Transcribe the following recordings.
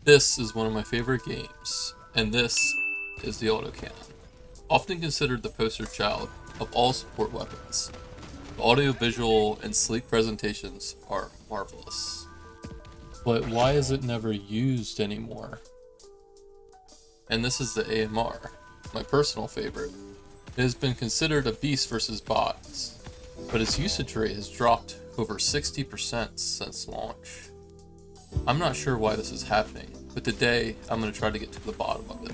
This is one of my favorite games, and this is the autocannon. Often considered the poster child of all support weapons, the audio-visual and sleek presentations are marvelous. But why is it never used anymore? And this is the AMR, my personal favorite. It has been considered a beast versus bots, but its usage rate has dropped over 60% since launch. I'm not sure why this is happening, but today I'm going to try to get to the bottom of it.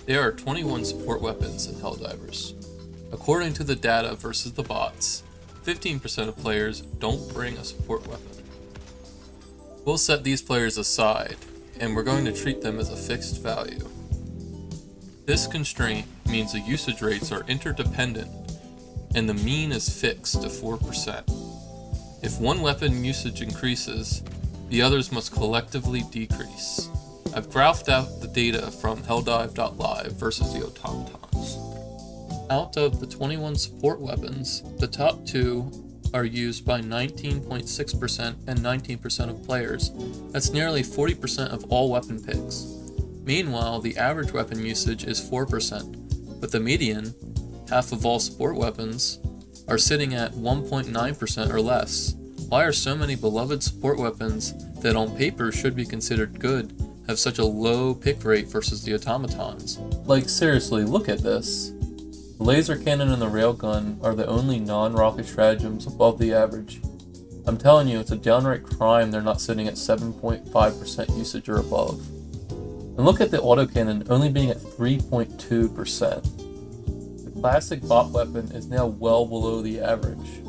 There are 21 support weapons in Helldivers. According to the data versus the bots, 15% of players don't bring a support weapon. We'll set these players aside, and we're going to treat them as a fixed value. This constraint means the usage rates are interdependent, and the mean is fixed to 4%. If one weapon usage increases, the others must collectively decrease. I've graphed out the data from Helldive.live versus the automatons. Out of the 21 support weapons, the top two are used by 19.6% and 19% of players. That's nearly 40% of all weapon picks. Meanwhile, the average weapon usage is 4%, but the median, half of all support weapons, are sitting at 1.9% or less. Why are so many beloved support weapons that on paper should be considered good have such a low pick rate versus the automatons? Like seriously, look at this. The laser cannon and the railgun are the only non-rocket stratagems above the average. I'm telling you, it's a downright crime they're not sitting at 7.5% usage or above. And look at the autocannon only being at 3.2%. The classic bot weapon is now well below the average,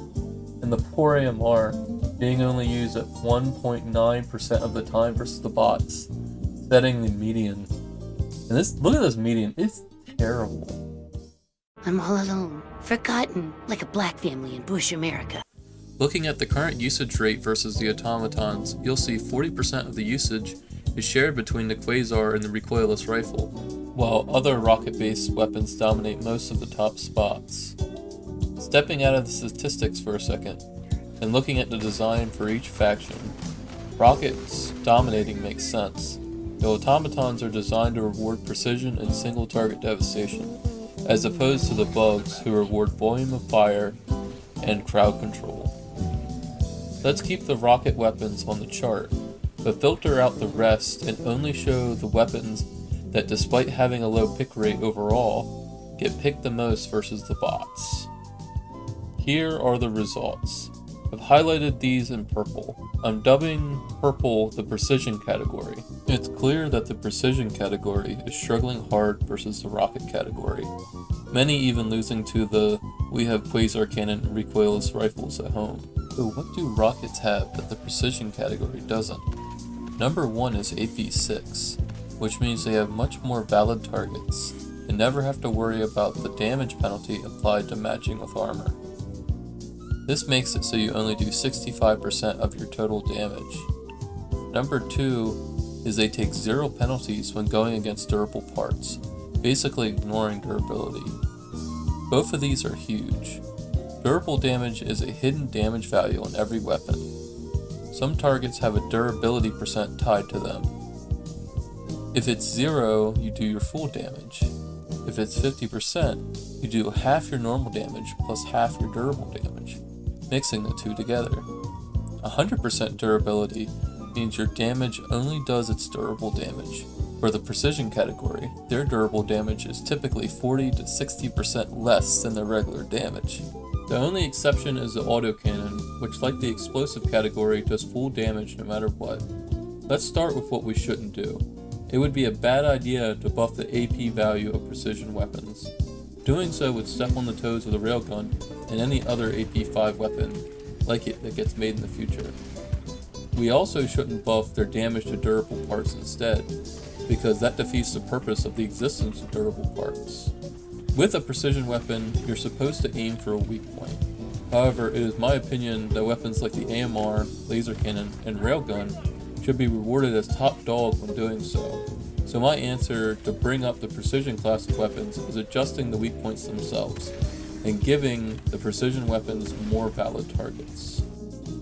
and the poor AMR being only used at 1.9% of the time versus the bots, setting the median. And look at this median, it's terrible. I'm all alone, forgotten, like a black family in Bush America. Looking at the current usage rate versus the automatons, you'll see 40% of the usage is shared between the Quasar and the recoilless rifle, while other rocket-based weapons dominate most of the top spots. Stepping out of the statistics for a second, and looking at the design for each faction, rockets dominating makes sense. The automatons are designed to reward precision and single target devastation, as opposed to the bugs who reward volume of fire and crowd control. Let's keep the rocket weapons on the chart, but filter out the rest and only show the weapons that, despite having a low pick rate overall, get picked the most versus the bots. Here are the results. I've highlighted these in purple. I'm dubbing purple the precision category. It's clear that the precision category is struggling hard versus the rocket category, many even losing to the "we have quasar cannon and recoilless rifles at home." So what do rockets have that the precision category doesn't? Number 1 is AP6, which means they have much more valid targets and never have to worry about the damage penalty applied to matching with armor. This makes it so you only do 65% of your total damage. Number 2 is they take 0 penalties when going against durable parts, basically ignoring durability. Both of these are huge. Durable damage is a hidden damage value on every weapon. Some targets have a durability percent tied to them. If it's 0, you do your full damage. If it's 50%, you do half your normal damage plus half your durable damage, mixing the two together. 100% durability means your damage only does its durable damage. For the precision category, their durable damage is typically 40 to 60% less than their regular damage. The only exception is the autocannon, which, like the explosive category, does full damage no matter what. Let's start with what we shouldn't do. It would be a bad idea to buff the AP value of precision weapons. Doing so would step on the toes of the railgun and any other AP5 weapon like it that gets made in the future. We also shouldn't buff their damage to durable parts instead, because that defeats the purpose of the existence of durable parts. With a precision weapon, you're supposed to aim for a weak point. However, it is my opinion that weapons like the AMR, laser cannon, and railgun should be rewarded as top dog when doing so. So my answer to bring up the precision class of weapons is adjusting the weak points themselves, and giving the precision weapons more valid targets.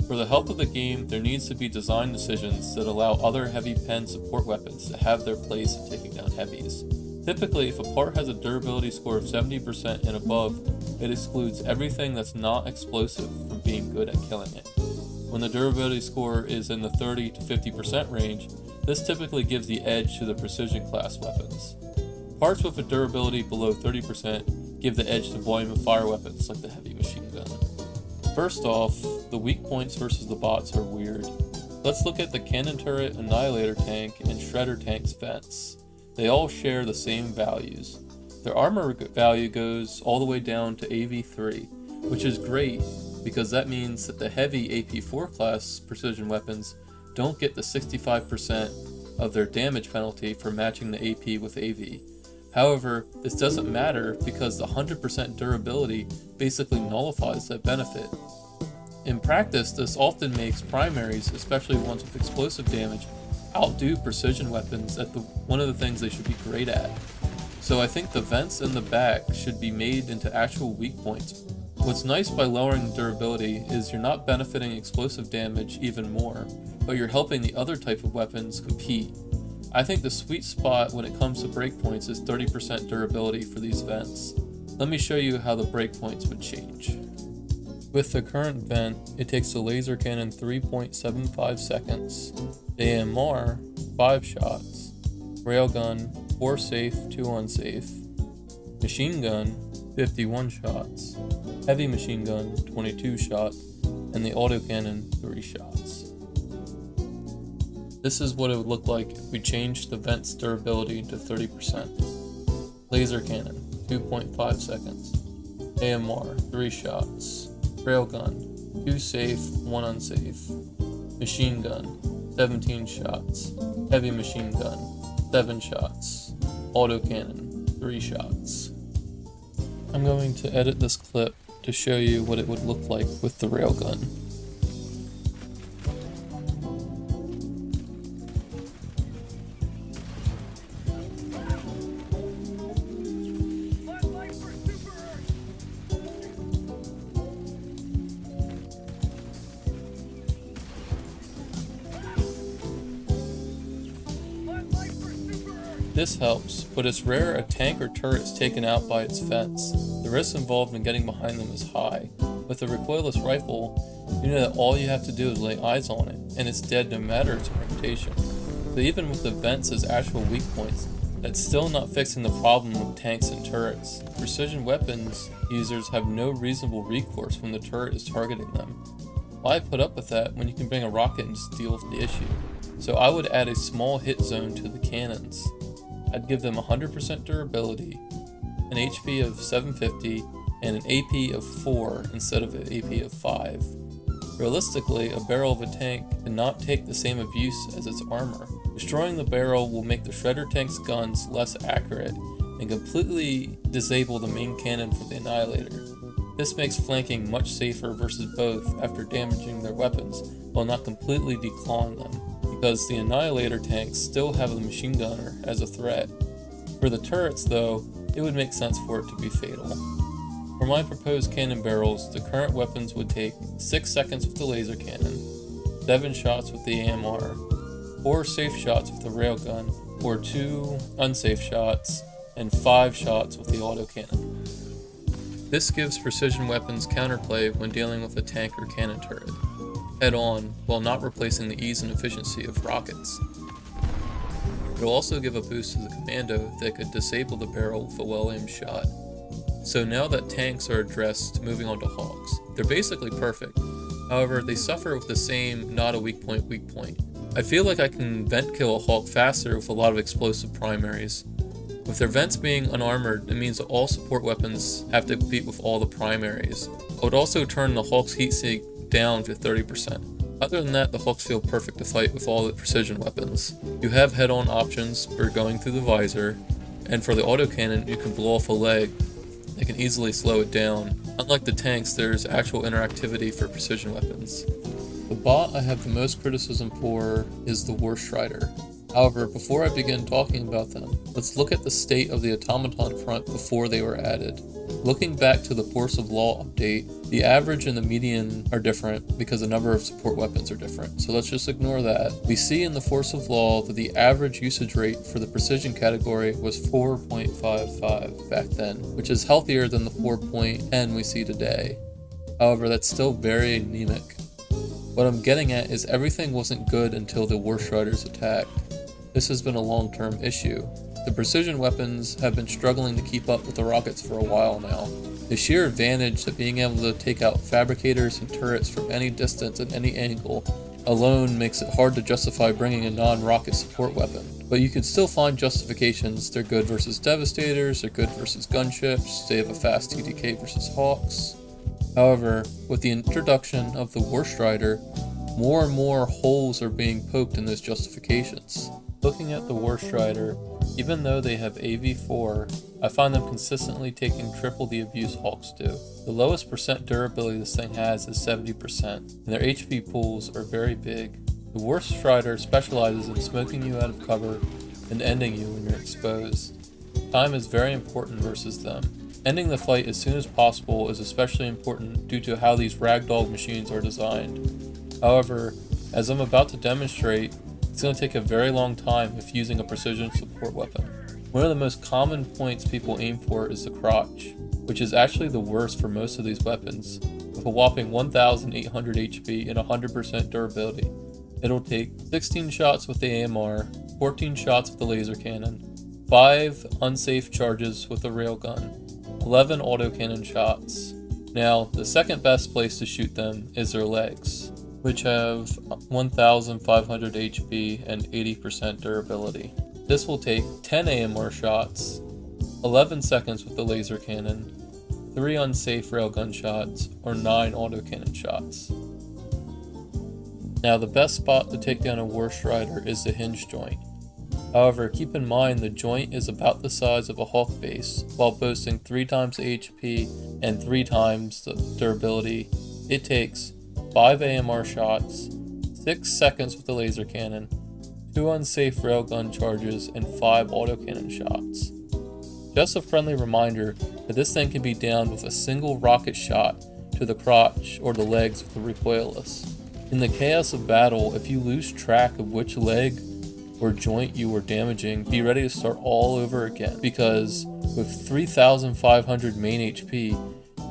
For the health of the game, there needs to be design decisions that allow other heavy pen support weapons to have their place in taking down heavies. Typically, if a part has a durability score of 70% and above, it excludes everything that's not explosive from being good at killing it. When the durability score is in the 30 to 50% range, this typically gives the edge to the precision class weapons. Parts with a durability below 30% give the edge to volume of fire weapons like the heavy machine gun. First off, the weak points versus the bots are weird. Let's look at the cannon turret, annihilator tank, and shredder tank's vents. They all share the same values. Their armor value goes all the way down to AV3, which is great because that means that the heavy AP4 class precision weapons don't get the 65% of their damage penalty for matching the AP with AV. However, this doesn't matter because the 100% durability basically nullifies that benefit. In practice, this often makes primaries, especially ones with explosive damage, outdo precision weapons at one of the things they should be great at. So I think the vents in the back should be made into actual weak points. What's nice by lowering durability is you're not benefiting explosive damage even more, but you're helping the other type of weapons compete. I think the sweet spot when it comes to breakpoints is 30% durability for these vents. Let me show you how the breakpoints would change. With the current vent, it takes the laser cannon 3.75 seconds, the AMR 5 shots, railgun 4 safe, 2 unsafe, machine gun 51 shots, heavy machine gun 22 shots, and the autocannon 3 shots. This is what it would look like if we changed the vent's durability to 30%. Laser cannon 2.5 seconds, AMR 3 shots, railgun 2 safe, 1 unsafe, machine gun 17 shots, heavy machine gun 7 shots, autocannon 3 shots. I'm going to edit this clip to show you what it would look like with the railgun. This helps, but it's rare a tank or turret is taken out by its vents. The risk involved in getting behind them is high. With a recoilless rifle, you know that all you have to do is lay eyes on it, and it's dead no matter its orientation. So even with the vents as actual weak points, that's still not fixing the problem with tanks and turrets. Precision weapons users have no reasonable recourse when the turret is targeting them. Why put up with that when you can bring a rocket and just deal with the issue? So I would add a small hit zone to the cannons. I'd give them 100% durability, an HP of 750, and an AP of 4 instead of an AP of 5. Realistically, a barrel of a tank cannot take the same abuse as its armor. Destroying the barrel will make the shredder tank's guns less accurate and completely disable the main cannon for the annihilator. This makes flanking much safer versus both after damaging their weapons while not completely declawing them, because the annihilator tanks still have the machine gunner as a threat. For the turrets though, it would make sense for it to be fatal. For my proposed cannon barrels, the current weapons would take 6 seconds with the laser cannon, 7 shots with the AMR, 4 safe shots with the railgun, or 2 unsafe shots, and 5 shots with the autocannon. This gives precision weapons counterplay when dealing with a tank or cannon turret, head on, while not replacing the ease and efficiency of rockets. It will also give a boost to the commando that could disable the barrel with a well-aimed shot. So now that tanks are addressed, moving on to hawks. They're basically perfect. However, they suffer with the same not a weak point. I feel like I can vent kill a hawk faster with a lot of explosive primaries. With their vents being unarmored, it means that all support weapons have to compete with all the primaries. I would also turn the hawk's heat sink down to 30%. Other than that, the hawks feel perfect to fight with all the precision weapons. You have head-on options for going through the visor, and for the autocannon, you can blow off a leg that can easily slow it down. Unlike the tanks, there's actual interactivity for precision weapons. The bot I have the most criticism for is the War Strider. However, before I begin talking about them, let's look at the state of the automaton front before they were added. Looking back to the Force of Law update, the average and the median are different because the number of support weapons are different, so let's just ignore that. We see in the Force of Law that the average usage rate for the precision category was 4.55 back then, which is healthier than the 4.10 we see today. However, that's still very anemic. What I'm getting at is everything wasn't good until the Worst Riders attacked. This has been a long-term issue. The precision weapons have been struggling to keep up with the rockets for a while now. The sheer advantage that being able to take out fabricators and turrets from any distance and any angle alone makes it hard to justify bringing a non-rocket support weapon. But you can still find justifications. They're good versus Devastators, they're good versus gunships, they have a fast TDK versus Hawks. However, with the introduction of the Worst Rider, more and more holes are being poked in those justifications. Looking at the Worst Rider, even though they have AV4, I find them consistently taking triple the abuse Hawks do. The lowest percent durability this thing has is 70%, and their HP pools are very big. The Worst Rider specializes in smoking you out of cover and ending you when you're exposed. Time is very important versus them. Ending the fight as soon as possible is especially important due to how these ragdoll machines are designed. However, as I'm about to demonstrate, it's going to take a very long time if using a precision support weapon. One of the most common points people aim for is the crotch, which is actually the worst for most of these weapons. With a whopping 1800 HP and 100% durability, it'll take 16 shots with the AMR, 14 shots with the laser cannon, 5 unsafe charges with the railgun, 11 autocannon shots. Now, the second best place to shoot them is their legs, which have 1500 HP and 80% durability. This will take 10 AMR shots, 11 seconds with the laser cannon, 3 unsafe railgun shots, or 9 autocannon shots. Now, the best spot to take down a Worst Rider is the hinge joint. However, keep in mind the joint is about the size of a Hawk base, while boasting 3 times the HP and 3 times the durability. It takes 5 AMR shots, 6 seconds with the laser cannon, 2 unsafe railgun charges, and 5 autocannon shots. Just a friendly reminder that this thing can be downed with a single rocket shot to the crotch or the legs with the recoilless. In the chaos of battle, if you lose track of which leg or joint you were damaging, be ready to start all over again, because with 3500 main HP,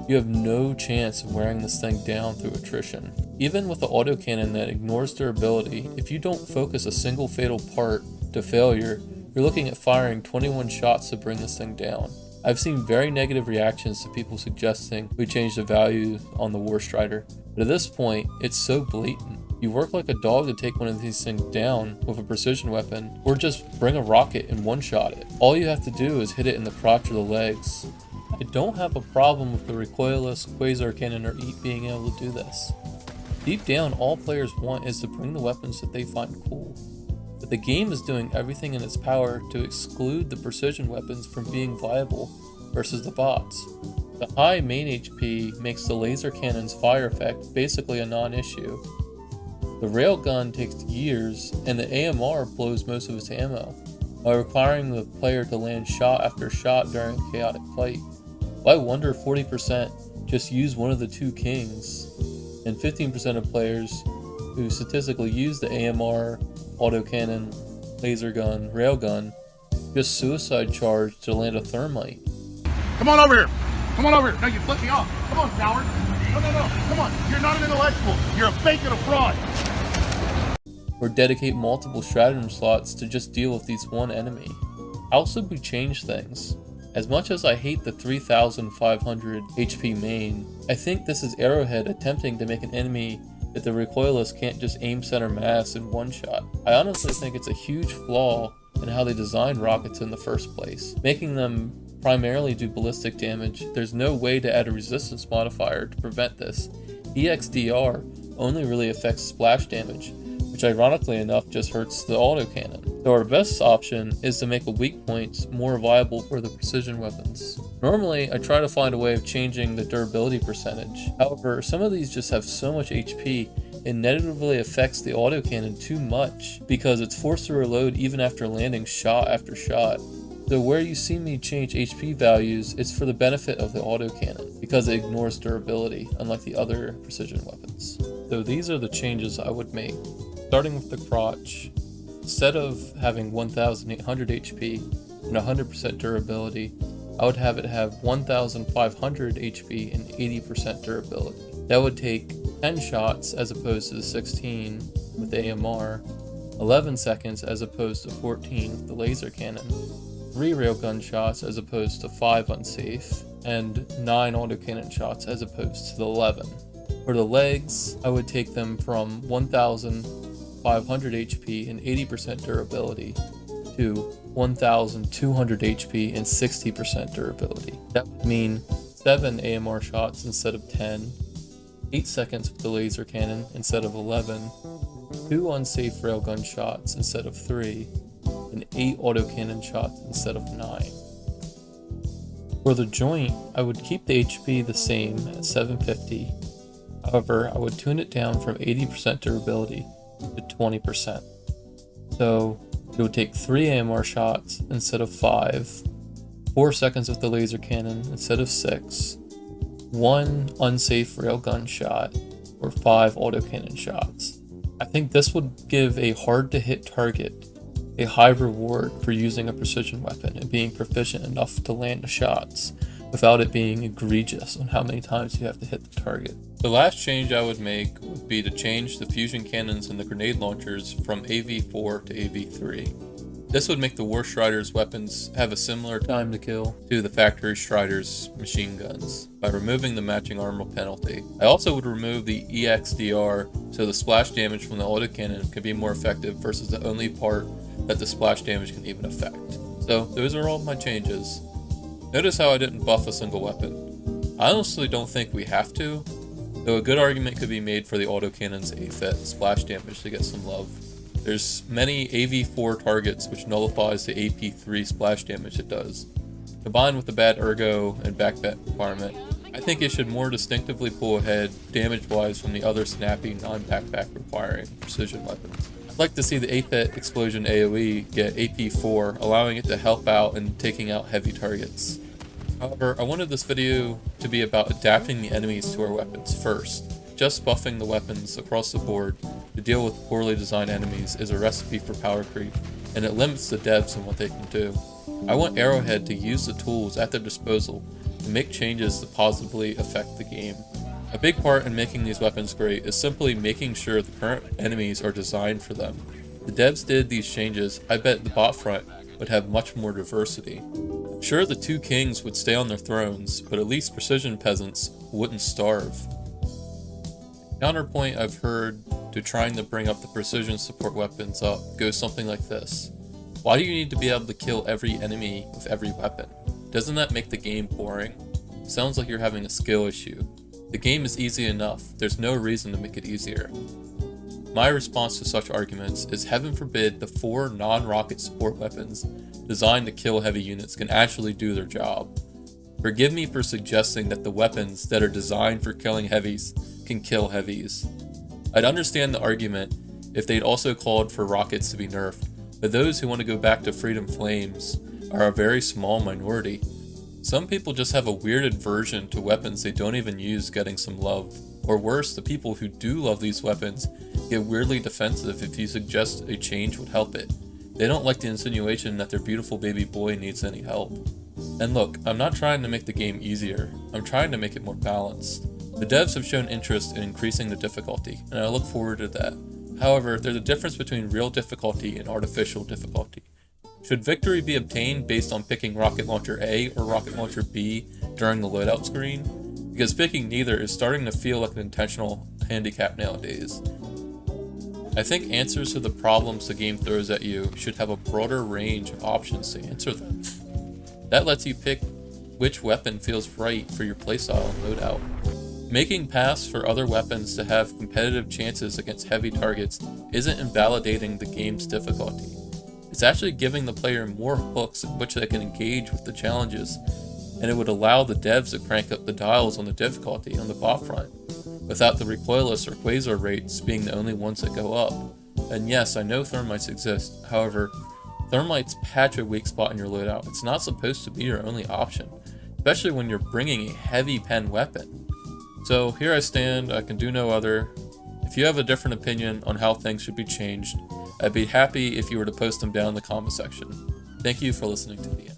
you have no chance of wearing this thing down through attrition. Even with the autocannon that ignores durability, if you don't focus a single fatal part to failure, you're looking at firing 21 shots to bring this thing down. I've seen very negative reactions to people suggesting we change the value on the Worst Rider, but at this point, it's so blatant. You work like a dog to take one of these things down with a precision weapon, or just bring a rocket and one-shot it. All you have to do is hit it in the crotch or the legs. I don't have a problem with the recoilless Quasar Cannon or EAT being able to do this. Deep down, all players want is to bring the weapons that they find cool. But the game is doing everything in its power to exclude the precision weapons from being viable versus the bots. The high main HP makes the laser cannon's fire effect basically a non-issue. The railgun takes years, and the AMR blows most of its ammo, while requiring the player to land shot after shot during a chaotic fight. Why wonder 40% just use one of the 2 kings, and 15% of players who statistically use the AMR, autocannon, laser gun, railgun, just suicide charge to land a thermite. Come on over here! Come on over here! No, you flipped me off! Come on, coward! No! Come on! You're not an intellectual! You're a fake and a fraud! Or dedicate multiple stratagem slots to just deal with these one enemy. How should we change things? As much as I hate the 3500 HP main, I think this is Arrowhead attempting to make an enemy that the recoilless can't just aim center mass in one shot. I honestly think it's a huge flaw in how they designed rockets in the first place, making them primarily do ballistic damage. There's no way to add a resistance modifier to prevent this. EXDR only really affects splash damage, which ironically enough just hurts the autocannon. So our best option is to make the weak points more viable for the precision weapons. Normally, I try to find a way of changing the durability percentage. However, some of these just have so much HP, it negatively affects the autocannon too much because it's forced to reload even after landing shot after shot. So where you see me change HP values, it's for the benefit of the autocannon because it ignores durability, unlike the other precision weapons. So these are the changes I would make. Starting with the crotch, instead of having 1800 HP and 100% durability, I would have it have 1500 HP and 80% durability. That would take 10 shots as opposed to the 16 with the AMR, 11 seconds as opposed to 14 with the laser cannon, 3 railgun shots as opposed to 5 unsafe, and 9 autocannon shots as opposed to the 11. For the legs, I would take them from 1500 HP and 80% durability to 1200 HP and 60% durability. That would mean 7 AMR shots instead of 10, 8 seconds with the laser cannon instead of 11, 2 unsafe railgun shots instead of 3, and 8 autocannon shots instead of 9. For the joint, I would keep the HP the same at 750. However, I would tune it down from 80% durability to 20%. So it would take 3 AMR shots instead of 5, 4 seconds with the laser cannon instead of 6, 1 unsafe railgun shot, or 5 autocannon shots. I think this would give a hard to hit target a high reward for using a precision weapon and being proficient enough to land the shots without it being egregious on how many times you have to hit the target. The last change I would make would be to change the fusion cannons and the grenade launchers from AV4 to AV3. This would make the War Strider's weapons have a similar time to kill to the Factory Strider's machine guns by removing the matching armor penalty. I also would remove the EXDR so the splash damage from the autocannon can be more effective versus the only part that the splash damage can even affect. So those are all my changes. Notice how I didn't buff a single weapon. I honestly don't think we have to, though a good argument could be made for the autocannon's AFET splash damage to get some love. There's many AV4 targets which nullifies the AP3 splash damage it does. Combined with the bad ergo and backpack requirement, I think it should more distinctively pull ahead damage-wise from the other snappy non-backpack requiring precision weapons. I'd like to see the AFET Explosion AoE get AP4, allowing it to help out in taking out heavy targets. However, I wanted this video to be about adapting the enemies to our weapons first. Just buffing the weapons across the board to deal with poorly designed enemies is a recipe for power creep, and it limits the devs in what they can do. I want Arrowhead to use the tools at their disposal to make changes to positively affect the game. A big part in making these weapons great is simply making sure the current enemies are designed for them. If the devs did these changes, I bet the bot front would have much more diversity. I'm sure the two kings would stay on their thrones, but at least precision peasants wouldn't starve. Counterpoint I've heard to trying to bring up the precision support weapons up goes something like this. Why do you need to be able to kill every enemy with every weapon? Doesn't that make the game boring? Sounds like you're having a skill issue. The game is easy enough, there's no reason to make it easier. My response to such arguments is heaven forbid the 4 non-rocket support weapons designed to kill heavy units can actually do their job. Forgive me for suggesting that the weapons that are designed for killing heavies can kill heavies. I'd understand the argument if they'd also called for rockets to be nerfed, but those who want to go back to Freedom Flames are a very small minority. Some people just have a weird aversion to weapons they don't even use getting some love. Or worse, the people who do love these weapons get weirdly defensive if you suggest a change would help it. They don't like the insinuation that their beautiful baby boy needs any help. And look, I'm not trying to make the game easier, I'm trying to make it more balanced. The devs have shown interest in increasing the difficulty, and I look forward to that. However, there's a difference between real difficulty and artificial difficulty. Should victory be obtained based on picking Rocket Launcher A or Rocket Launcher B during the loadout screen? Because picking neither is starting to feel like an intentional handicap nowadays. I think answers to the problems the game throws at you should have a broader range of options to answer them. That lets you pick which weapon feels right for your playstyle and loadout. Making paths for other weapons to have competitive chances against heavy targets isn't invalidating the game's difficulty. It's actually giving the player more hooks in which they can engage with the challenges, and it would allow the devs to crank up the dials on the difficulty on the bot front. without the recoilless or quasar rates being the only ones that go up. And yes, I know thermites exist, however, thermites patch a weak spot in your loadout. It's not supposed to be your only option, especially when you're bringing a heavy pen weapon. So here I stand, I can do no other. If you have a different opinion on how things should be changed, I'd be happy if you were to post them down in the comment section. Thank you for listening to the end.